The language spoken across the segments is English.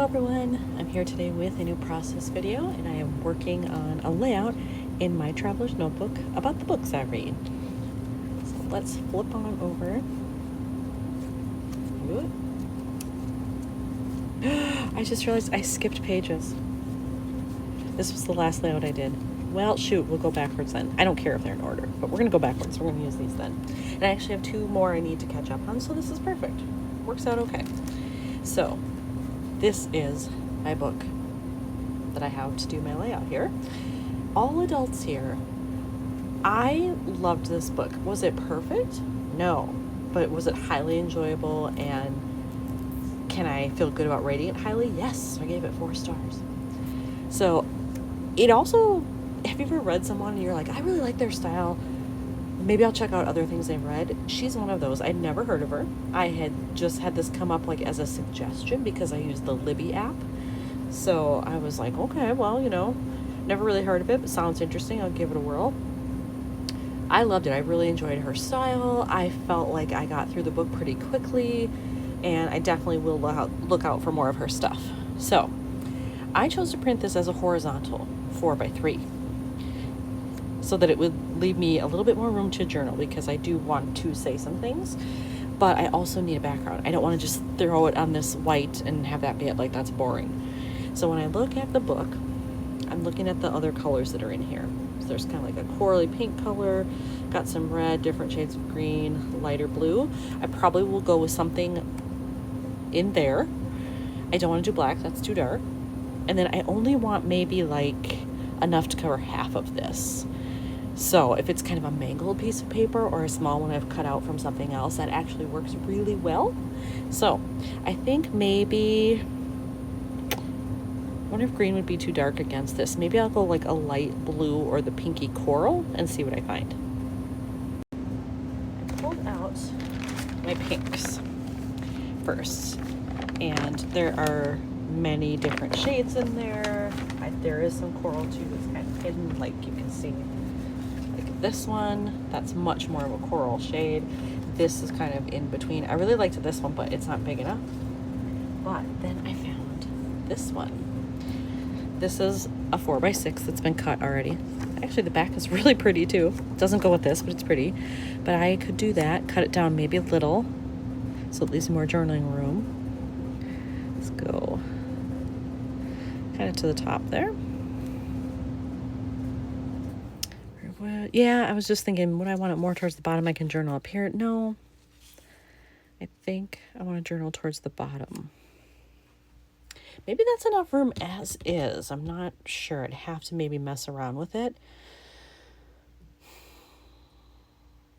Hello everyone, I'm here today with a new process video, and I am working on a layout in my traveler's notebook about the books I read. So let's flip on over. Do it. I just realized I skipped pages. This was the last layout I did. Well, shoot, we'll go backwards then. I don't care if they're in order, but we're gonna go backwards. We're gonna use these then. And I actually have 2 more I need to catch up on, so this is perfect. Works out okay. So this is my book that I have to do my layout here. All adults here. I loved this book. Was it perfect? No. But was it highly enjoyable, and can I feel good about rating it highly? Yes. I gave it 4 stars. So it also, have you ever read someone and you're like, I really like their style, maybe I'll check out other things they've read? She's one of those. I'd never heard of her. I had just had this come up like as a suggestion because I use the Libby app. So I was like, okay, well, never really heard of it, but sounds interesting. I'll give it a whirl. I loved it. I really enjoyed her style. I felt like I got through the book pretty quickly, and I definitely will look out for more of her stuff. So I chose to print this as a horizontal 4x3 so that it would leave me a little bit more room to journal, because I do want to say some things, but I also need a background. I don't want to just throw it on this white and have that be it. Like, that's boring. So when I look at the book, I'm looking at the other colors that are in here. So there's kind of like a corally pink color, got some red, different shades of green, lighter blue. I probably will go with something in there. I don't want to do black, that's too dark. And then I only want maybe like enough to cover half of this. So if it's kind of a mangled piece of paper or a small one I've cut out from something else, that actually works really well. So I think maybe, I wonder if green would be too dark against this. Maybe I'll go like a light blue or the pinky coral and see what I find. I pulled out my pinks first, and there are many different shades in there. There is some coral too that's kind of hidden, like you can see. Like this one, that's much more of a coral shade. This is kind of in between. I really liked this one, but it's not big enough. But then I found this one. This is a 4x6 that's been cut already. Actually, the back is really pretty too. It doesn't go with this, but it's pretty. But I could do that, cut it down maybe a little, so it leaves more journaling room. Let's go kind of to the top there. Yeah, I was just thinking, would I want it more towards the bottom? I can journal up here. No, I think I want to journal towards the bottom. Maybe that's enough room as is. I'm not sure. I'd have to maybe mess around with it.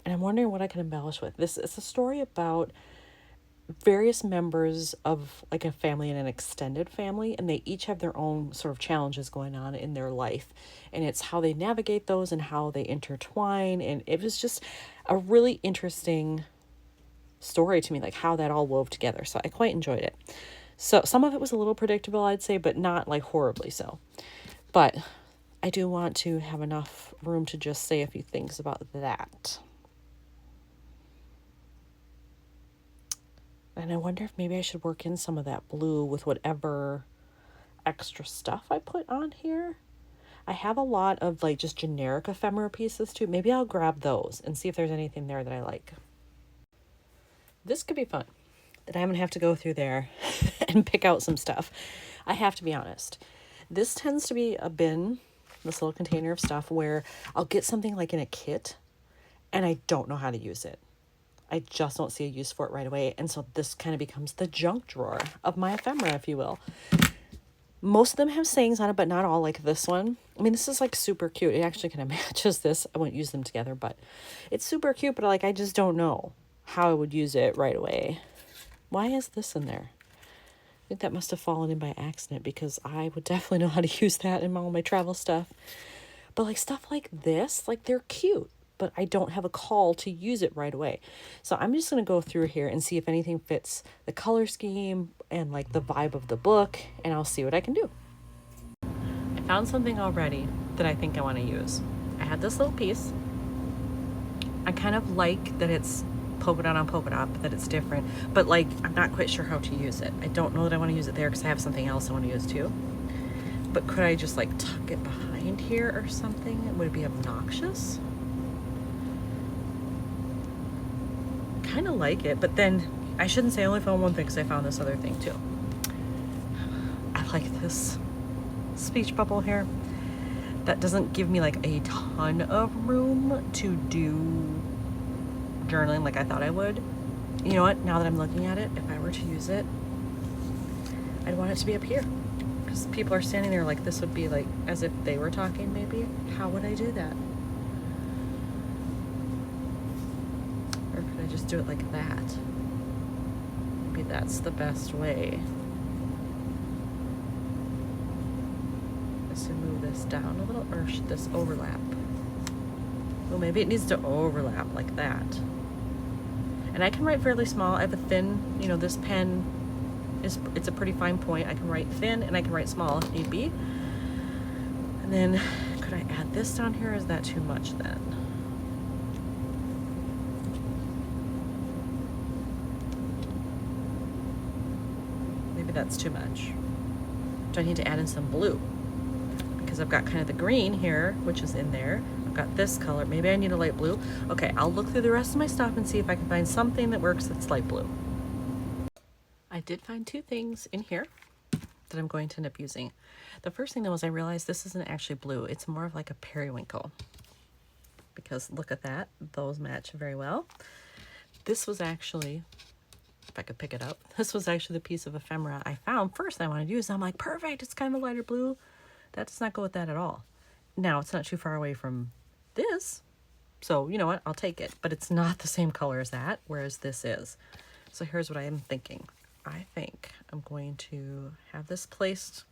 And I'm wondering what I can embellish with. This is a story about various members of like a family and an extended family, and they each have their own sort of challenges going on in their life, and it's how they navigate those and how they intertwine. And it was just a really interesting story to me, like how that all wove together. So I quite enjoyed it. So some of it was a little predictable, I'd say, but not like horribly so. But I do want to have enough room to just say a few things about that. And I wonder if maybe I should work in some of that blue with whatever extra stuff I put on here. I have a lot of like just generic ephemera pieces too. Maybe I'll grab those and see if there's anything there that I like. This could be fun. That I'm going to have to go through there and pick out some stuff. I have to be honest. This tends to be a bin, this little container of stuff, where I'll get something like in a kit and I don't know how to use it. I just don't see a use for it right away. And so this kind of becomes the junk drawer of my ephemera, if you will. Most of them have sayings on it, but not all, like this one. I mean, this is like super cute. It actually kind of matches this. I won't use them together, but it's super cute. But like, I just don't know how I would use it right away. Why is this in there? I think that must have fallen in by accident, because I would definitely know how to use that in all my travel stuff. But like stuff like this, like they're cute, but I don't have a call to use it right away. So I'm just going to go through here and see if anything fits the color scheme and like the vibe of the book, and I'll see what I can do. I found something already that I think I want to use. I had this little piece. I kind of like that it's polka dot on polka dot, but that it's different. But like, I'm not quite sure how to use it. I don't know that I want to use it there because I have something else I want to use too. But could I just like tuck it behind here or something? Would it be obnoxious? Kind of like it, but then I shouldn't say I only found one thing because I found this other thing too. I like this speech bubble here. That doesn't give me like a ton of room to do journaling like I thought I would. You know what? Now that I'm looking at it, if I were to use it, I'd want it to be up here. Because people are standing there like this would be like as if they were talking maybe. How would I do that? Or could I just do it like that? Maybe that's the best way. Is to move this down a little, or should this overlap? Well, maybe it needs to overlap like that. And I can write fairly small. I have a thin, you know, this pen it's a pretty fine point. I can write thin and I can write small if need be. And then could I add this down here, or is that too much then? Maybe that's too much. Do I need to add in some blue? Because I've got kind of the green here, which is in there. I've got this color. Maybe I need a light blue. Okay, I'll look through the rest of my stuff and see if I can find something that works that's light blue. I did find two things in here that I'm going to end up using. The first thing though is I realized this isn't actually blue. It's more of like a periwinkle. Because look at that. Those match very well. This was actually, if I could pick it up, this was actually the piece of ephemera I found first I wanted to use. I'm like, perfect, it's kind of a lighter blue. That does not go with that at all. Now, it's not too far away from this, so you know what, I'll take it. But it's not the same color as that, whereas this is. So here's what I am thinking. I think I'm going to have this placed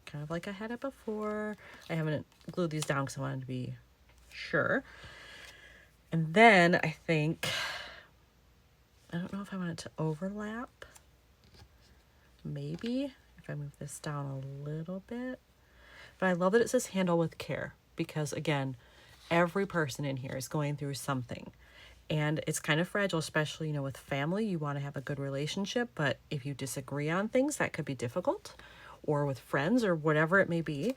kind of like I had it before. I haven't glued these down because I wanted to be sure. And then I think, I don't know if I want it to overlap. Maybe if I move this down a little bit. But I love that it says handle with care, because again, every person in here is going through something. And it's kind of fragile, especially, you know, with family. You want to have a good relationship, but if you disagree on things, that could be difficult. Or with friends or whatever it may be.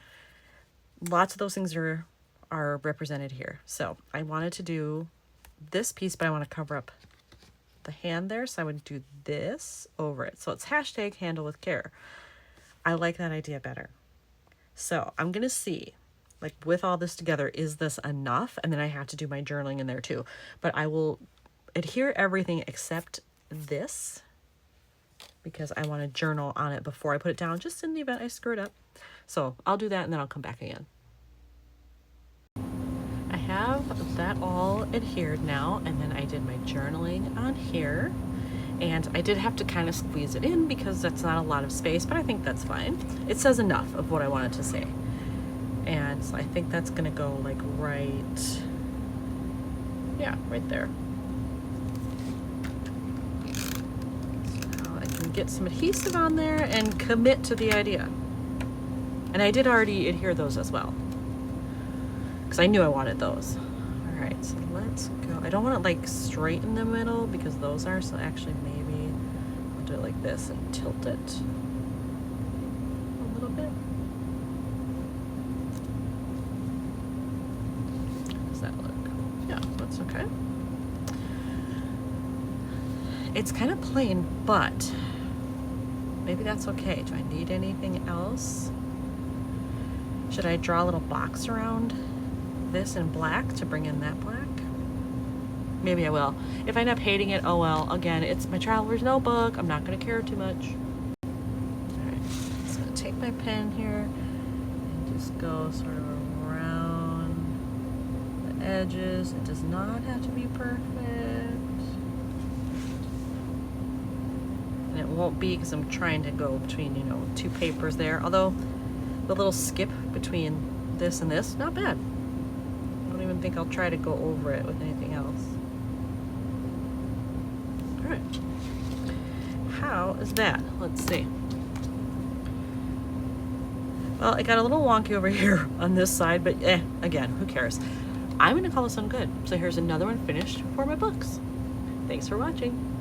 Lots of those things are represented here. So I wanted to do this piece, but I want to cover up the hand there. So I would do this over it. So it's hashtag handle with care. I like that idea better. So I'm going to see, like with all this together, is this enough? And then I have to do my journaling in there too. But I will adhere everything except this, because I want to journal on it before I put it down, just in the event I screw it up. So I'll do that and then I'll come back again. I have that all adhered now, and then I did my journaling on here. And I did have to kind of squeeze it in because that's not a lot of space, but I think that's fine. It says enough of what I wanted to say. And so I think that's gonna go like right, yeah, right there. So now I can get some adhesive on there and commit to the idea. And I did already adhere those as well, because I knew I wanted those. All right, so let's go. I don't want it like straight in the middle because those are, so actually maybe I'll do it like this and tilt it a little bit. How does that look? Yeah, that's okay. It's kind of plain, but maybe that's okay. Do I need anything else? Should I draw a little box around this in black to bring in that black? Maybe I will. If I end up hating it, oh well. Again, it's my traveler's notebook. I'm not going to care too much. Alright, so I'm going to take my pen here and just go sort of around the edges. It does not have to be perfect. And it won't be because I'm trying to go between, you know, two papers there. Although the little skip between this and this, not bad. I don't even think I'll try to go over it with anything else. All right. How is that? Let's see. Well, it got a little wonky over here on this side, but again, who cares? I'm going to call this one good. So here's another one finished for my books. Thanks for watching.